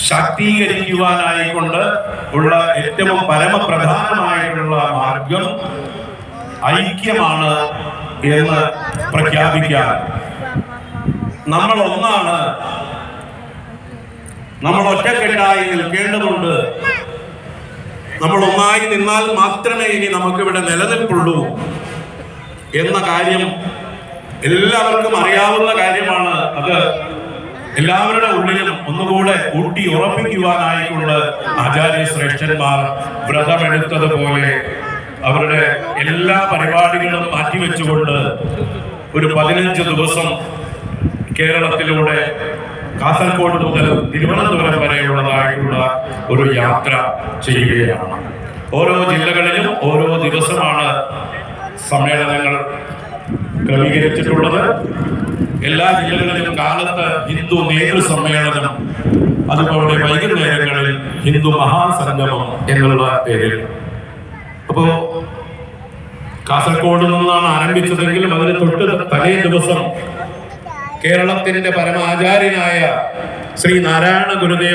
ശാക്തീകരിക്കുവാനായിക്കൊണ്ട് ഉള്ള ഏറ്റവും പരമപ്രധാനമായിട്ടുള്ള മാർഗം ഐക്യമാണ് എന്ന് പ്രഖ്യാപിക്കാൻ നമ്മൾ ഒന്നാണ്, നമ്മൾ ഒറ്റക്കെട്ടായി നിൽക്കേണ്ടതുണ്ട്. നമ്മൾ ഒന്നായി നിന്നാൽ മാത്രമേ ഇനി നമുക്കിവിടെ നിലനിൽപ്പുള്ളൂ എന്ന കാര്യം എല്ലാവർക്കും അറിയാവുന്ന കാര്യമാണ്. അത് എല്ലാവരുടെ ഉള്ളിലും ഒന്നുകൂടെ ഊട്ടി ഉറപ്പിക്കുവാനായിക്കൊണ്ട് ആചാര്യശ്രേഷ്ഠന്മാർ വ്രതമെടുത്തതുപോലെ അവരുടെ എല്ലാ പരിപാടികളും മാറ്റിവെച്ചുകൊണ്ട് ഒരു 15 ദിവസം കേരളത്തിലൂടെ കാസർഗോഡ് മുതൽ തിരുവനന്തപുരം വരെയുള്ളതായിട്ടുള്ള ഒരു യാത്ര ചെയ്യുകയാണ്. ഓരോ ജില്ലകളിലും ഓരോ ദിവസമാണ് സമ്മേളനങ്ങൾ ക്രമീകരിച്ചിട്ടുള്ളത്. എല്ലാ ജില്ലകളിലും കാലത്ത് ഹിന്ദു നേതൃസമ്മേളനം, അതുപോലെ വൈകുന്നേരങ്ങളിൽ ഹിന്ദു മഹാസംഗമം എന്നുള്ള പേരിൽ. അപ്പോ കാസർഗോഡ് നിന്നാണ് ആരംഭിച്ചതെങ്കിലും അതിന് തൊട്ട് തലേ ദിവസം കേരളത്തിന്റെ പരമാചാര്യനായ ശ്രീ നാരായണ ഗുരുദേവ